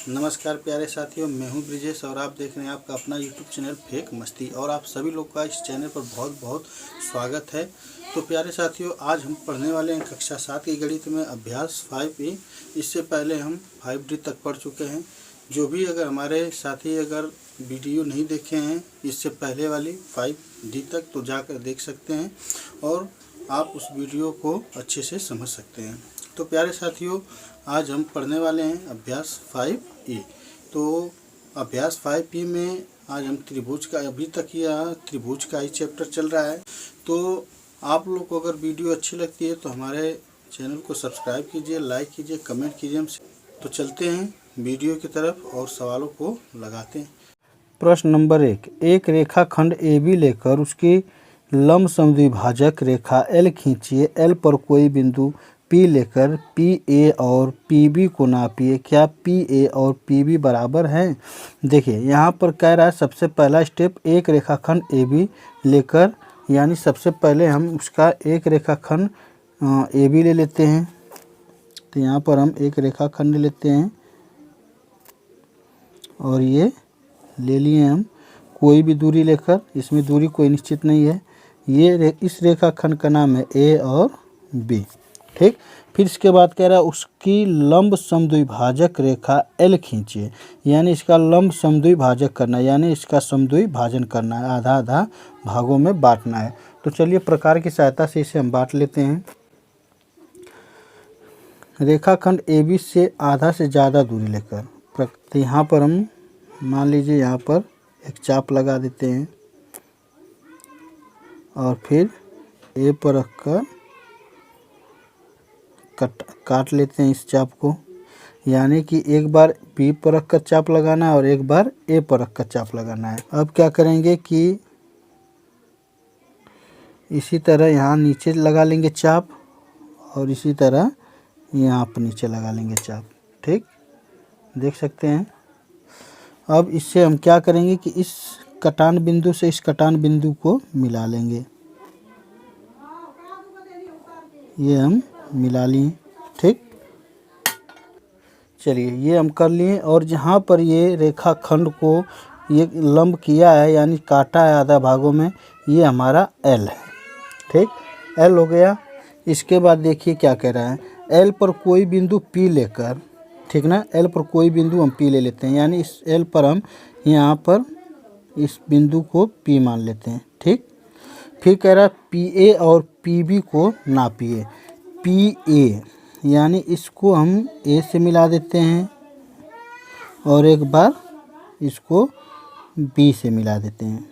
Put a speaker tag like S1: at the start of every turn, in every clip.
S1: नमस्कार प्यारे साथियों, मैं हूं ब्रिजेश और आप देख रहे हैं आपका अपना यूट्यूब चैनल फेक मस्ती। और आप सभी लोग का इस चैनल पर बहुत बहुत स्वागत है। तो प्यारे साथियों, आज हम पढ़ने वाले हैं कक्षा 7 की गणित में अभ्यास 5E। इससे पहले हम 5D तक पढ़ चुके हैं। जो भी अगर हमारे साथी अगर वीडियो नहीं देखे हैं इससे पहले वाली 5D तक, तो जाकर देख सकते हैं और आप उस वीडियो को अच्छे से समझ सकते हैं। तो प्यारे साथियों, आज हम पढ़ने वाले हैं अभ्यास 5E। तो अभ्यास 5E में आज हम त्रिभुज का, अभी तक यह त्रिभुज का ही चैप्टर चल रहा है। तो आप लोग को अगर वीडियो अच्छी लगती है तो हमारे चैनल को सब्सक्राइब कीजिए, लाइक कीजिए, कमेंट कीजिए हमसे। तो चलते हैं वीडियो की तरफ और सवालों को लगाते हैं। प्रश्न नंबर 1, एक रेखाखंड AB लेकर उसकी लंब समद्विभाजक रेखा L खींचिए। L पर कोई बिंदु P लेकर PA और PB को नापिए। क्या PA और PB बराबर हैं? देखिए यहाँ पर कह रहा है सबसे पहला स्टेप एक रेखाखंड AB लेकर, यानी सबसे पहले हम उसका एक रेखाखंड AB ले लेते हैं। तो यहाँ पर हम एक रेखाखंड लेते हैं और ये ले लिए हम कोई भी दूरी लेकर, इसमें दूरी कोई निश्चित नहीं है। इस रेखाखंड का नाम है A और B, ठीक। फिर इसके बाद कह रहा है उसकी लंब समद्विभाजक रेखा L खींचिए, यानी इसका लंब समद्विभाजक करना है, यानी इसका समद्विभाजन करना है, आधा आधा भागों में बांटना है। तो चलिए प्रकार की सहायता से इसे हम बांट लेते हैं। रेखाखंड AB से आधा से ज़्यादा दूरी लेकर, तो यहाँ पर हम मान लीजिए यहाँ पर एक चाप लगा देते हैं और फिर A पर रखकर काट लेते हैं इस चाप को, यानी कि एक बार B पर रखकर चाप लगाना है और एक बार A पर रखकर चाप लगाना है। अब क्या करेंगे कि इसी तरह यहाँ नीचे लगा लेंगे चाप और इसी तरह यहाँ पर नीचे लगा लेंगे चाप, ठीक, देख सकते हैं। अब इससे हम क्या करेंगे कि इस कटान बिंदु से इस कटान बिंदु को मिला लेंगे। ये हम मिला लिए, ठीक। चलिए ये हम कर लिए और जहाँ पर ये रेखाखंड को ये लंब किया है, यानी काटा है आधा भागों में, ये हमारा L है, ठीक। L हो गया। इसके बाद देखिए क्या कह रहा है, L पर कोई बिंदु P लेकर, ठीक ना, L पर कोई बिंदु हम P ले लेते हैं, यानी इस L पर हम यहाँ पर इस बिंदु को P मान लेते हैं, ठीक। फिर कह रहा है PA और PB को नापिए। PA यानी इसको हम A से मिला देते हैं और एक बार इसको B से मिला देते हैं,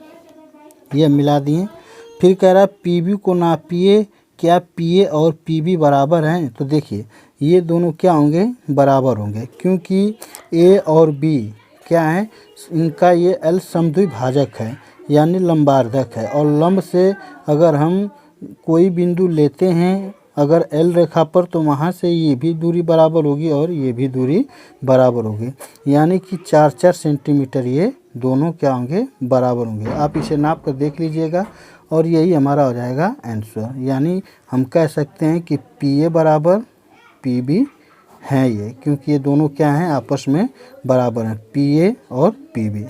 S1: ये मिला दिए। फिर कह रहा है PB को नापिए। क्या PA और PB बराबर हैं? तो देखिए ये दोनों क्या होंगे, बराबर होंगे, क्योंकि A और B क्या है, इनका ये L समद्विभाजक है, यानी लंबार्धक है। और लंब से अगर हम कोई बिंदु लेते हैं अगर L रेखा पर, तो वहाँ से ये भी दूरी बराबर होगी और ये भी दूरी बराबर होगी, यानी कि 4-4 सेंटीमीटर ये दोनों क्या होंगे, बराबर होंगे। आप इसे नाप कर देख लीजिएगा और यही हमारा हो जाएगा आंसर। यानी हम कह सकते हैं कि PA बराबर PB हैं ये, क्योंकि ये दोनों क्या हैं, आपस में बराबर हैं, PA और PB।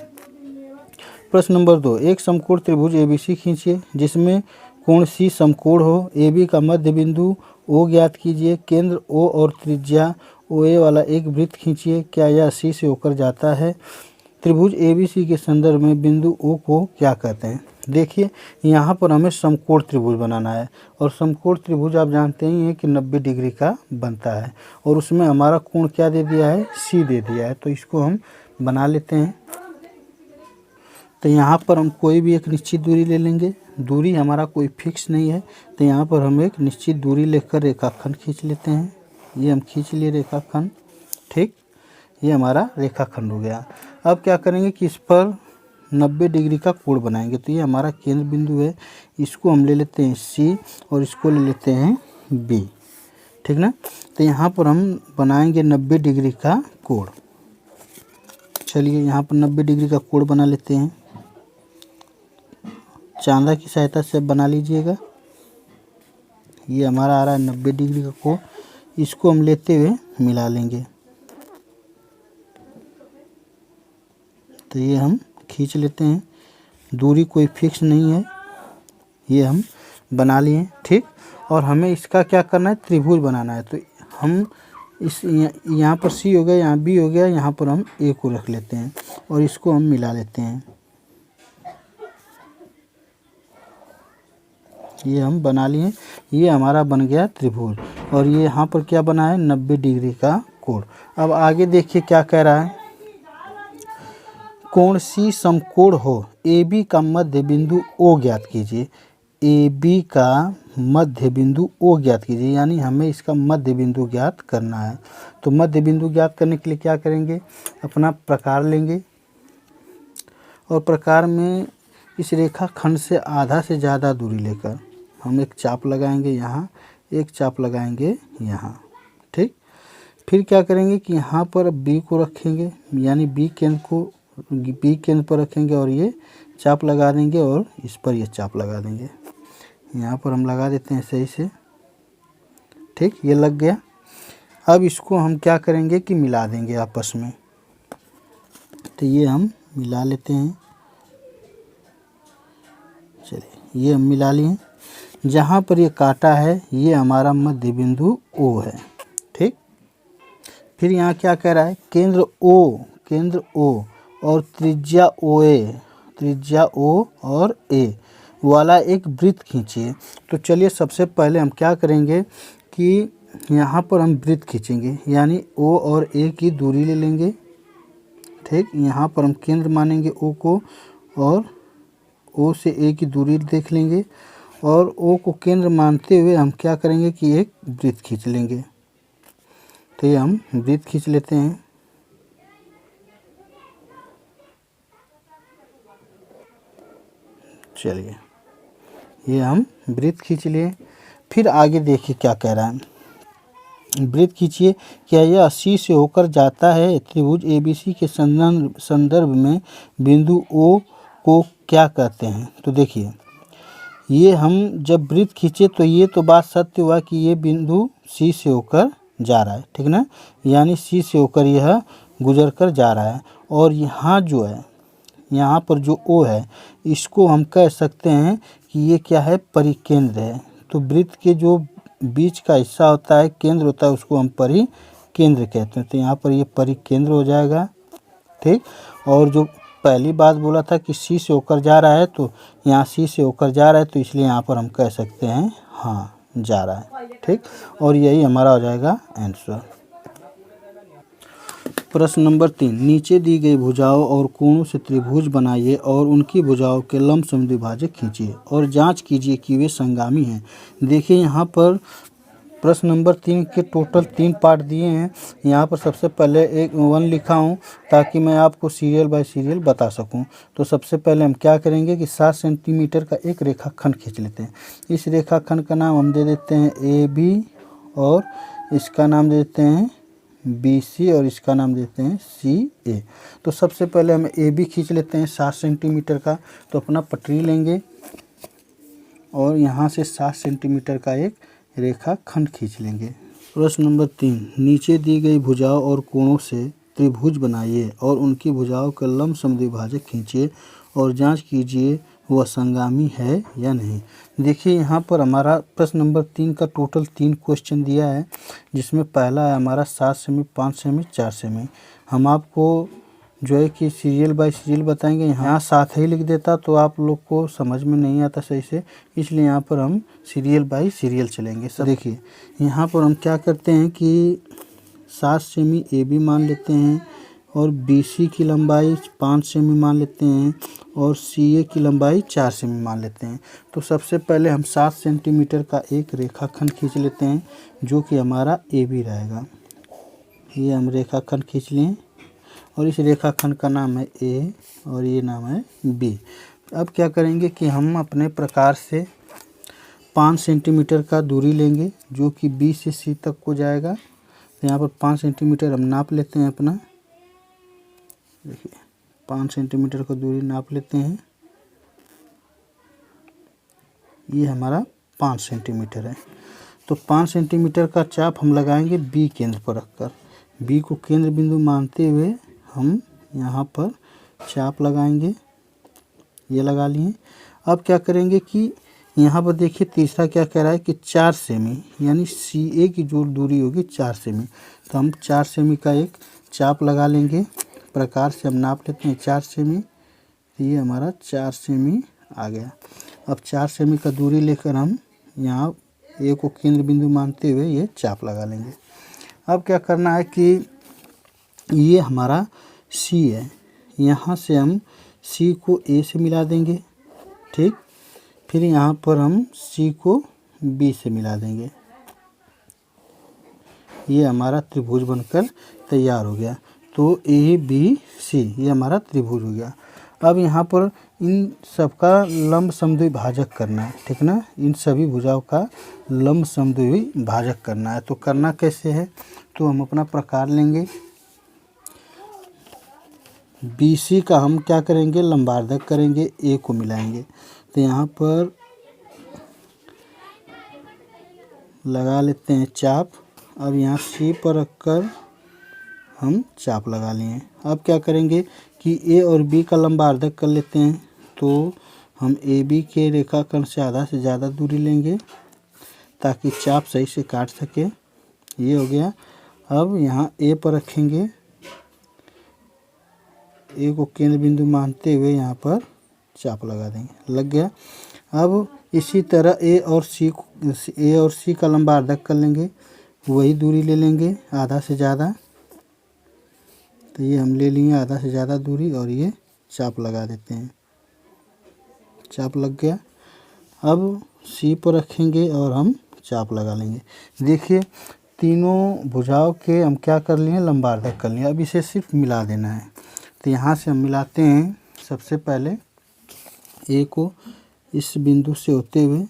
S1: प्रश्न नंबर 2, एक समकोण त्रिभुज ABC खींचिए जिसमें कोण C समकोण हो। AB का मध्य बिंदु O ज्ञात कीजिए। केंद्र O और त्रिज्या OA वाला एक वृत्त खींचिए। क्या यह C से होकर जाता है? त्रिभुज ABC के संदर्भ में बिंदु O को क्या कहते हैं? देखिए यहाँ पर हमें समकोण त्रिभुज बनाना है और समकोण त्रिभुज आप जानते ही हैं कि 90 डिग्री का बनता है और उसमें हमारा कोण क्या दे दिया है, C दे दिया है। तो इसको हम बना लेते हैं। तो यहाँ पर हम कोई भी एक निश्चित दूरी ले लेंगे, दूरी हमारा कोई फिक्स नहीं है, तो यहाँ पर हम एक निश्चित दूरी लेकर रेखाखंड खींच लेते हैं। ये हम खींच लिए रेखाखंड, ठीक, ये हमारा रेखाखंड हो गया। अब क्या करेंगे कि इस पर 90 डिग्री का कोण बनाएंगे। तो ये हमारा केंद्र बिंदु है, इसको हम ले लेते हैं C और इसको ले लेते हैं B, ठीक ना। तो यहाँ पर हम बनाएंगे 90 डिग्री का कोण। चलिए यहाँ पर 90 डिग्री का कोण बना लेते हैं, चांदा की सहायता से बना लीजिएगा। ये हमारा आ रहा है 90 डिग्री का कोण, इसको हम लेते हुए मिला लेंगे। तो ये हम खींच लेते हैं, दूरी कोई फिक्स नहीं है, ये हम बना लिए। ठीक, और हमें इसका क्या करना है, त्रिभुज बनाना है। तो हम इस यहाँ पर सी हो गया, यहाँ बी हो गया, यहाँ पर हम ए को रख लेते हैं और इसको हम मिला लेते हैं। ये हम बना लिए, ये हमारा बन गया त्रिभुज। और ये यहाँ पर क्या बना है, 90 डिग्री का कोण। अब आगे देखिए क्या कह रहा है, कोण सी समकोण हो, ए बी का मध्य बिंदु ओ ज्ञात कीजिए। ए बी का मध्य बिंदु ओ ज्ञात कीजिए, यानी हमें इसका मध्य बिंदु ज्ञात करना है। तो मध्य बिंदु ज्ञात करने के लिए क्या करेंगे, अपना प्रकार लेंगे और प्रकार में इस रेखा खंड से आधा से ज़्यादा दूरी लेकर हम एक चाप लगाएंगे, यहाँ एक चाप लगाएंगे यहाँ। ठीक, फिर क्या करेंगे कि यहाँ पर बी को रखेंगे, यानी बी केंद्र पर रखेंगे और ये चाप लगा देंगे और इस पर ये चाप लगा देंगे। यहाँ पर हम लगा देते हैं सही से। ठीक, ये लग गया। अब इसको हम क्या करेंगे कि मिला देंगे आपस में। तो ये हम मिला लेते हैं, चलिए ये हम मिला लिए। जहाँ पर ये काटा है ये हमारा मध्य बिंदु ओ है। ठीक, फिर यहाँ क्या कह रहा है, केंद्र ओ और त्रिज्या ओ और ए वाला एक वृत्त खींचिए। तो चलिए सबसे पहले हम क्या करेंगे कि यहाँ पर हम वृत्त खींचेंगे, यानी ओ और ए की दूरी ले लेंगे। ठीक, यहाँ पर हम केंद्र मानेंगे ओ को और ओ से ए की दूरी देख लेंगे और ओ को केंद्र मानते हुए हम क्या करेंगे कि एक वृत्त खींच लेंगे। तो ये हम वृत्त खींच लेते हैं। चलिए ये हम वृत्त खींच लिए। फिर आगे देखिए क्या कह रहा है, वृत्त खींचिए, क्या यह सी से होकर जाता है। त्रिभुज एबीसी के संदर्भ में बिंदु ओ को क्या कहते हैं। तो देखिए ये हम जब वृत्त खींचे तो ये तो बात सत्य हुआ कि ये बिंदु सी से होकर जा रहा है, ठीक ना, यानी सी से होकर यह गुजर कर जा रहा है। और यहाँ जो है, यहाँ पर जो ओ है, इसको हम कह सकते हैं कि ये क्या है, परिकेंद्र है। तो वृत्त के जो बीच का हिस्सा होता है, केंद्र होता है, उसको हम परिकेंद्र कहते हैं। तो यहाँ पर ये परिकेंद्र हो जाएगा। ठीक, और जो पहली बात बोला था कि सी से होकर जा रहा है, तो यहाँ सी से होकर जा रहा है, तो इसलिए यहाँ पर हम कह सकते हैं हाँ जा रहा है। ठीक, और यही हमारा हो जाएगा आंसर। प्रश्न नंबर 3, नीचे दी गई भुजाओं और कोणों से त्रिभुज बनाइए और उनकी भुजाओं के लंब समद्विभाजक खींचिए और जांच कीजिए कि वे संगामी हैं। देखिए यहाँ पर प्रश्न नंबर 3 के टोटल 3 पार्ट दिए हैं। यहाँ पर सबसे पहले 1 लिखा हूँ ताकि मैं आपको सीरियल बाय सीरियल बता सकूँ। तो सबसे पहले हम क्या करेंगे कि 7 सेंटीमीटर का एक रेखाखंड खींच लेते हैं। इस रेखाखंड का नाम हम दे देते हैं AB और इसका नाम दे देते हैं BC और इसका नाम देते हैं CA। तो सबसे पहले हम AB खींच लेते हैं 7 सेंटीमीटर का। तो अपना पटरी लेंगे और यहाँ से 7 सेंटीमीटर का एक रेखाखंड खींच लेंगे। प्रश्न नंबर 3, नीचे दी गई भुजाओं और कोणों से त्रिभुज बनाइए और उनकी भुजाओं का लंब समद्विभाजक खींचिए और जांच कीजिए वह संगामी है या नहीं। देखिए यहाँ पर हमारा प्रश्न नंबर 3 का टोटल 3 क्वेश्चन दिया है, जिसमें पहला है हमारा 7 सेमी, 5 सेमी, 4 सेमी। हम आपको जो है कि सीरियल बाय सीरियल बताएंगे। यहाँ साथ ही लिख देता तो आप लोग को समझ में नहीं आता सही से, इसलिए यहाँ पर हम सीरियल बाय सीरियल चलेंगे। सब देखिए यहाँ पर हम क्या करते हैं कि 7 सेमी AB मान लेते हैं और BC की लंबाई 5 सेमी मान लेते हैं और CA की लंबाई 4 सेमी मान लेते हैं। तो सबसे पहले हम 7 सेंटीमीटर का एक रेखाखंड खींच लेते हैं जो कि हमारा AB रहेगा। ये हम रेखाखंड खींच लें और इस रेखाखंड का नाम है A और ये नाम है B। अब क्या करेंगे कि हम अपने प्रकार से 5 सेंटीमीटर का दूरी लेंगे जो कि B से C तक को जाएगा। तो यहाँ पर 5 सेंटीमीटर हम नाप लेते हैं अपना। देखिए 5 सेंटीमीटर का दूरी नाप लेते हैं। ये हमारा 5 सेंटीमीटर है। तो 5 सेंटीमीटर का चाप हम लगाएंगे B केंद्र पर रखकर। B को केंद्र बिंदु मानते हुए हम यहाँ पर चाप लगाएंगे, ये लगा लिए। अब क्या करेंगे कि यहाँ पर देखिए तीसरा क्या कह रहा है कि 4 सेमी, यानी CA की जो दूरी होगी 4 सेमी, तो हम 4 सेमी का एक चाप लगा लेंगे। प्रकार से हम नाप लेते हैं 4 सेमी, तो ये हमारा 4 सेमी आ गया। अब 4 सेमी का दूरी लेकर हम यहाँ A को केंद्र बिंदु मानते हुए ये चाप लगा लेंगे। अब क्या करना है कि ये हमारा C है, यहाँ से हम C को A से मिला देंगे, ठीक। फिर यहाँ पर हम C को B से मिला देंगे। ये हमारा त्रिभुज बनकर तैयार हो गया। तो ABC ये हमारा त्रिभुज हो गया। अब यहाँ पर इन सबका लंब समद्वि भाजक करना है, ठीक ना। इन सभी भुजाओं का लंब समद्वि भाजक करना है। तो करना कैसे है, तो हम अपना प्रकार लेंगे, BC का हम क्या करेंगे, लंबार्धक करेंगे, A को मिलाएंगे। तो यहाँ पर लगा लेते हैं चाप। अब यहाँ C पर रखकर हम चाप लगा लिए। अब क्या करेंगे कि A और B का लंबार्धक कर लेते हैं। तो हम AB के रेखाखंड से आधा से ज़्यादा दूरी लेंगे ताकि चाप सही से काट सके। ये हो गया। अब यहाँ A पर रखेंगे, A को केंद्र बिंदु मानते हुए यहाँ पर चाप लगा देंगे, लग गया। अब इसी तरह A और C का लंबार्धक कर लेंगे, वही दूरी ले लेंगे आधा से ज़्यादा। तो ये हम ले लिए आधा से ज़्यादा दूरी और ये चाप लगा देते हैं, चाप लग गया। अब C पर रखेंगे और हम चाप लगा लेंगे। देखिए तीनों भुजाओं के हम क्या कर लिए, लंबार्धक कर लिए। अब इसे सिर्फ मिला देना है। तो यहाँ से हम मिलाते हैं। सबसे पहले A को इस बिंदु से होते हुए,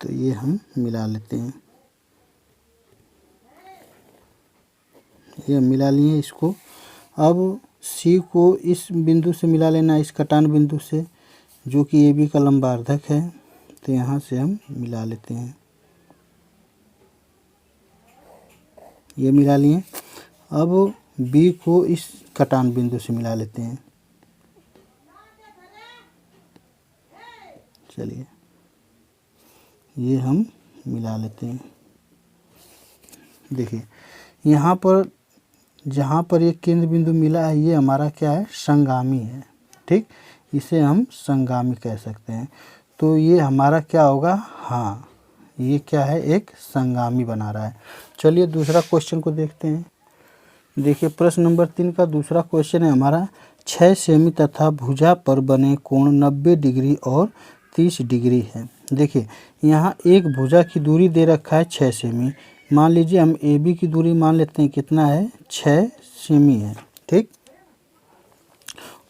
S1: तो ये हम मिला लेते हैं। ये हम मिला लिए इसको। अब C को इस बिंदु से मिला लेना, इस कटान बिंदु से, जो कि AB का लंबार्धक है। तो यहाँ से हम मिला लेते हैं, ये मिला लिए। अब B को इस कटान बिंदु से मिला लेते हैं। चलिए ये हम मिला लेते हैं। देखिए यहाँ पर जहाँ पर ये केंद्र बिंदु मिला है, ये हमारा क्या है, संगामी है, ठीक। इसे हम संगामी कह सकते हैं। तो ये हमारा क्या होगा, हाँ ये क्या है, एक संगामी बना रहा है। चलिए दूसरा क्वेश्चन को देखते हैं। देखिए प्रश्न नंबर 3 का दूसरा क्वेश्चन है हमारा, 6 सेमी तथा भुजा पर बने कोण 90 डिग्री और 30 डिग्री है। देखिए यहाँ एक भुजा की दूरी दे रखा है 6 सेमी। मान लीजिए हम AB की दूरी मान लेते हैं, कितना है, 6 सेमी है, ठीक।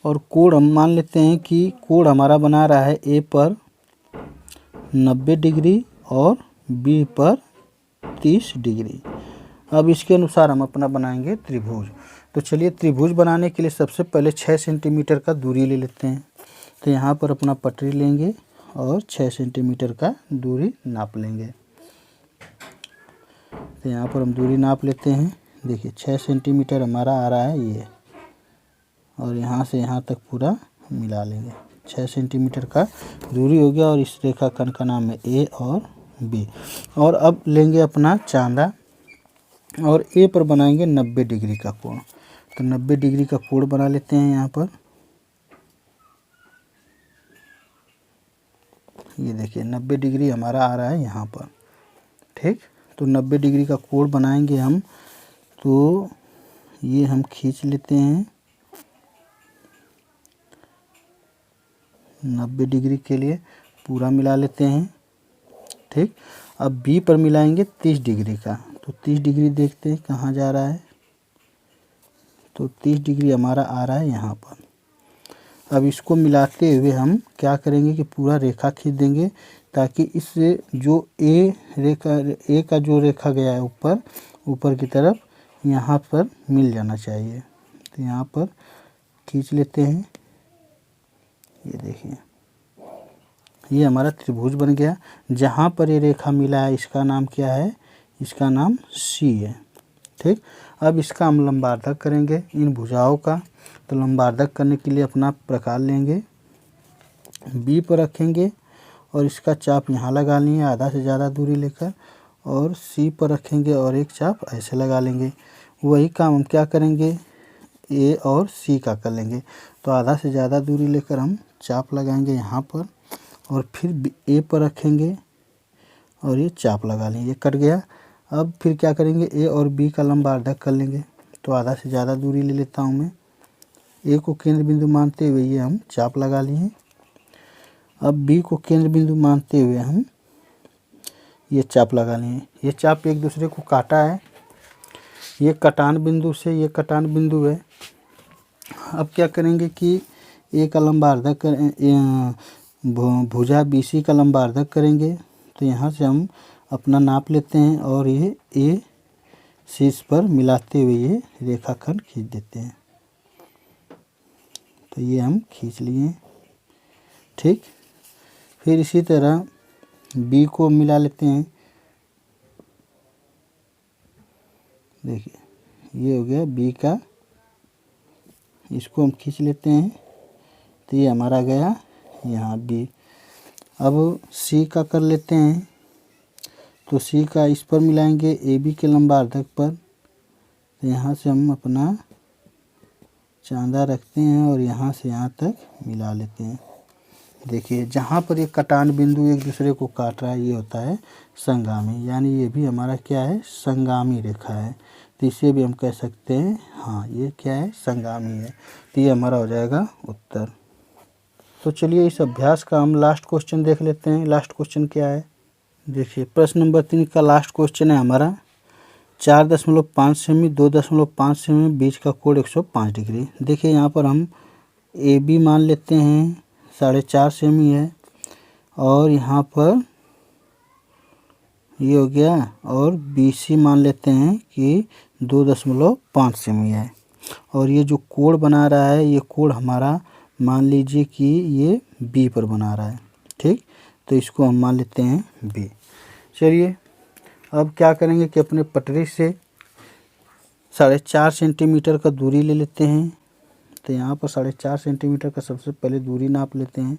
S1: और कोण हम मान लेते हैं कि कोण हमारा बना रहा है A पर 90 डिग्री और B पर 30 डिग्री। अब इसके अनुसार हम अपना बनाएंगे त्रिभुज। तो चलिए त्रिभुज बनाने के लिए सबसे पहले 6 सेंटीमीटर का दूरी ले लेते हैं। तो यहाँ पर अपना पटरी लेंगे और 6 सेंटीमीटर का दूरी नाप लेंगे। तो यहाँ पर हम दूरी नाप लेते हैं। देखिए 6 सेंटीमीटर हमारा आ रहा है ये, और यहाँ से यहाँ तक पूरा मिला लेंगे। 6 सेंटीमीटर का दूरी हो गया और इस रेखाखंड का नाम है A और B। और अब लेंगे अपना चांदा और A पर बनाएंगे 90 डिग्री का कोण। तो 90 डिग्री का कोण बना लेते हैं यहाँ पर। ये देखिए 90 डिग्री हमारा आ रहा है यहाँ पर, ठीक। तो 90 डिग्री का कोण बनाएंगे हम। तो ये हम खींच लेते हैं 90 डिग्री के लिए पूरा मिला लेते हैं, ठीक। अब B पर मिलाएंगे 30 डिग्री का। तो 30 डिग्री देखते हैं कहाँ जा रहा है। तो 30 डिग्री हमारा आ रहा है यहाँ पर। अब इसको मिलाते हुए हम क्या करेंगे कि पूरा रेखा खींच देंगे, ताकि इससे जो A का जो रेखा गया है ऊपर की तरफ, यहाँ पर मिल जाना चाहिए। तो यहाँ पर खींच लेते हैं। ये देखिए ये हमारा त्रिभुज बन गया। जहाँ पर ये रेखा मिला है इसका नाम क्या है, इसका नाम C है, ठीक। अब इसका हम लंबार्धक करेंगे इन भुजाओं का। तो लंबार्धक करने के लिए अपना प्रकार लेंगे, बी पर रखेंगे और इसका चाप यहाँ लगा लिए आधा से ज़्यादा दूरी लेकर, और सी पर रखेंगे और एक चाप ऐसे लगा लेंगे। वही काम हम क्या करेंगे, ए और सी का कर लेंगे। तो आधा से ज़्यादा दूरी लेकर हम चाप लगाएंगे यहाँ पर, और फिर ए पर रखेंगे और ये चाप लगा लेंगे, कट गया। अब फिर क्या करेंगे, ए और बी का लंबार्धक कर लेंगे। तो आधा से ज़्यादा दूरी ले लेता हूँ मैं, ए को केंद्र बिंदु मानते हुए ये हम चाप लगा लिए। अब बी को केंद्र बिंदु मानते हुए हम ये चाप लगा लिए। ये चाप एक दूसरे को काटा है, ये कटान बिंदु से ये कटान बिंदु है। अब क्या करेंगे कि ए का लंबार्धक भुजा BC का लंबार्धक करेंगे। तो यहाँ से हम अपना नाप लेते हैं और ये ए शीर्ष पर मिलाते हुए ये रेखाखंड खींच देते हैं। तो ये हम खींच लिए, ठीक। फिर इसी तरह बी को मिला लेते हैं। देखिए ये हो गया बी का, इसको हम खींच लेते हैं। तो ये हमारा गया यहाँ बी। अब सी का कर लेते हैं। तो सी का इस पर मिलाएंगे ए बी के लंबार्धक पर। तो यहाँ से हम अपना चांदा रखते हैं और यहाँ से यहाँ तक मिला लेते हैं। देखिए जहाँ पर ये कटान बिंदु एक दूसरे को काट रहा है ये होता है संगामी, यानी ये भी हमारा क्या है, संगामी रेखा है। तो इसे भी हम कह सकते हैं, हाँ ये क्या है, संगामी है। तो ये हमारा हो जाएगा उत्तर। तो चलिए इस अभ्यास का हम लास्ट क्वेश्चन देख लेते हैं। लास्ट क्वेश्चन क्या है, देखिए प्रश्न नंबर 3 का लास्ट क्वेश्चन है हमारा 4.5 सेमी 2.5 सेमी बीच का कोण 105 डिग्री। देखिए यहाँ पर हम ए बी मान लेते हैं 4.5 सेमी है, और यहाँ पर ये हो गया, और BC मान लेते हैं कि 2.5 सेमी है। और ये जो कोण बना रहा है ये कोण हमारा मान लीजिए कि ये B पर बना रहा है, ठीक। तो इसको हम मान लेते हैं B। चलिए अब क्या करेंगे कि अपने पटरी से 4.5 सेंटीमीटर का दूरी ले लेते हैं। तो यहाँ पर 4.5 सेंटीमीटर का सबसे पहले दूरी नाप लेते हैं।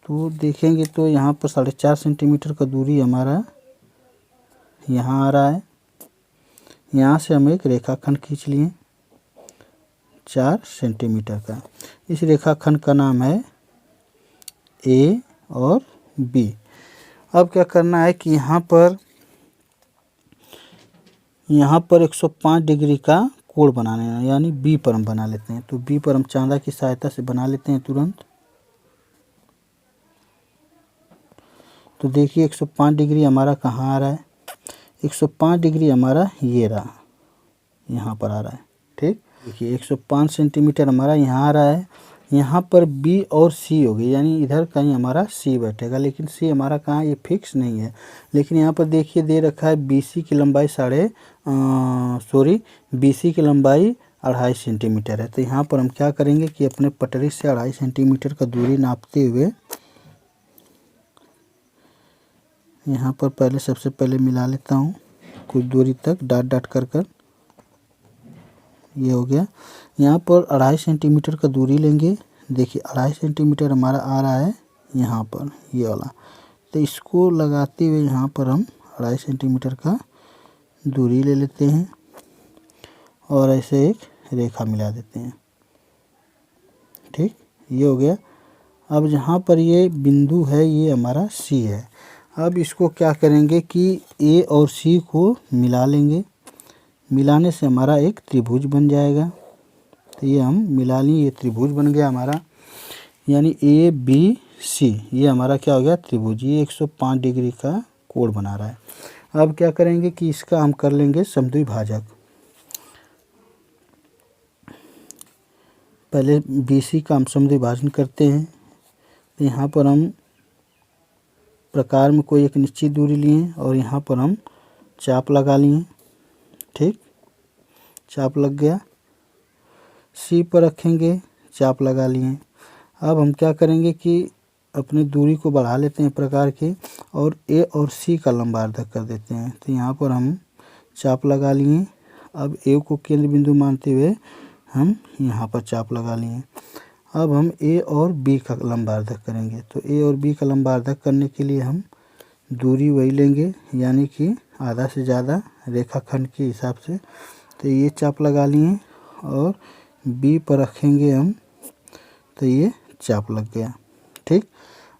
S1: तो देखेंगे तो यहाँ पर 4.5 सेंटीमीटर का दूरी हमारा यहाँ आ रहा है। यहाँ से हम एक रेखाखंड खींच लिए 4 सेंटीमीटर का। इस रेखाखंड का नाम है ए और बी। अब क्या करना है कि यहाँ पर 105 डिग्री का कोण बनाने हैं, यानी बी पर हम बना लेते हैं। तो बी पर हम चांदा की सहायता से बना लेते हैं तुरंत। तो देखिए 105 डिग्री हमारा कहाँ आ रहा है, 105 डिग्री हमारा ये रहा, यहाँ पर आ रहा है, ठीक। देखिए 105 सेंटीमीटर हमारा यहाँ आ रहा है। यहाँ पर बी और सी हो गई, यानी इधर कहीं हमारा सी बैठेगा, लेकिन सी हमारा कहाँ, ये फिक्स नहीं है। लेकिन यहाँ पर देखिए दे रखा है BC की लंबाई BC की लंबाई 2.5 सेंटीमीटर है। तो यहाँ पर हम क्या करेंगे कि अपने पटरी से 2.5 सेंटीमीटर का दूरी नापते हुए यहाँ पर पहले सबसे पहले मिला लेता हूँ कुछ दूरी तक, डाट डाट कर कर। ये हो गया। यहाँ पर 2.5 सेंटीमीटर का दूरी लेंगे। देखिए 2.5 सेंटीमीटर हमारा आ रहा है यहाँ पर, ये वाला। तो इसको लगाते हुए यहाँ पर हम 2.5 सेंटीमीटर का दूरी ले लेते हैं और ऐसे एक रेखा मिला देते हैं, ठीक। ये हो गया। अब जहाँ पर ये बिंदु है ये हमारा C है। अब इसको क्या करेंगे कि A और C को मिला लेंगे। मिलाने से हमारा एक त्रिभुज बन जाएगा। तो ये हम मिला लें, ये त्रिभुज बन गया हमारा, यानी ABC ये हमारा क्या हो गया, त्रिभुज। ये 105 डिग्री का कोण बना रहा है। अब क्या करेंगे कि इसका हम कर लेंगे समद्विभाजक। पहले BC का हम समद्विभाजन करते हैं। तो यहाँ पर हम प्रकार में कोई एक निश्चित दूरी लिए और यहाँ पर हम चाप लगा लिए, ठीक। चाप लग गया। C पर रखेंगे, चाप लगा लिए। अब हम क्या करेंगे कि अपनी दूरी को बढ़ा लेते हैं प्रकार के, और A और C का लंबार्धक कर देते हैं। तो यहाँ पर हम चाप लगा लिए अब ए को केंद्र बिंदु मानते हुए हम यहाँ पर चाप लगा लिए। अब हम ए और बी का लंबार्धक करेंगे। तो ए और बी का लंबार्धक करने के लिए हम दूरी वही लेंगे, यानी कि आधा से ज़्यादा रेखाखंड के हिसाब से। तो ये चाप लगा लिए और बी पर रखेंगे हम, तो ये चाप लग गया। ठीक,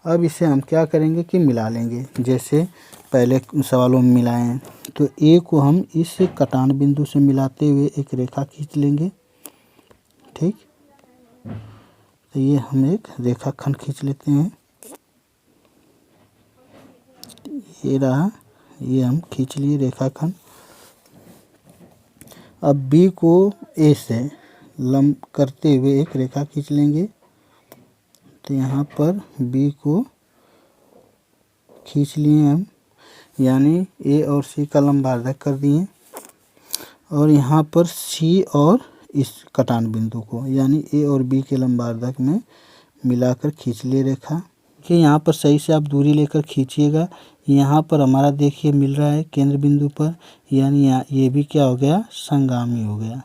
S1: अब इसे हम क्या करेंगे कि मिला लेंगे, जैसे पहले सवालों में मिलाए हैं। तो ए को हम इस कटान बिंदु से मिलाते हुए एक रेखा खींच लेंगे। ठीक, तो ये हम एक रेखाखंड खींच लेते हैं। ये रहा, ये हम खींच लिए रेखाखंड। अब बी को ए से लंब करते हुए एक रेखा खींच लेंगे। तो यहाँ पर बी को खींच लिए हम, यानी ए और सी का लंबार्धक कर दिए। और यहाँ पर सी और इस कटान बिंदु को, यानी ए और बी के लंबार्धक में मिलाकर खींच लिए रेखा। कि यहाँ पर सही से आप दूरी लेकर खींचिएगा। यहाँ पर हमारा देखिए मिल रहा है केंद्र बिंदु पर, यानी यहाँ ये भी क्या हो गया, संगामी हो गया।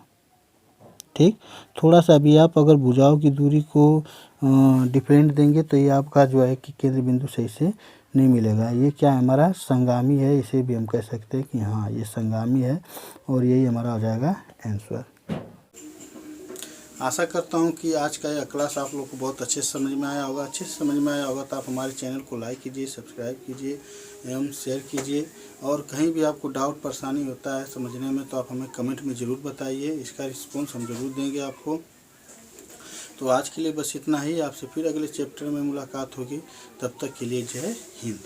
S1: ठीक, थोड़ा सा अभी आप अगर भुजाओं की दूरी को डिफरेंट देंगे तो ये आपका जो है कि केंद्र बिंदु सही से नहीं मिलेगा। ये क्या है, हमारा संगामी है। इसे भी हम कह सकते हैं कि हाँ ये संगामी है, और यही हमारा हो जाएगा आंसर। आशा करता हूँ कि आज का यह क्लास आप लोग को बहुत अच्छे से समझ में आया होगा। अच्छे से समझ में आया होगा तो आप हमारे चैनल को लाइक कीजिए, सब्सक्राइब कीजिए एवं शेयर कीजिए। और कहीं भी आपको डाउट परेशानी होता है समझने में तो आप हमें कमेंट में ज़रूर बताइए, इसका रिस्पॉन्स हम ज़रूर देंगे आपको। तो आज के लिए बस इतना ही। आपसे फिर अगले चैप्टर में मुलाकात होगी, तब तक के लिए जय हिंद।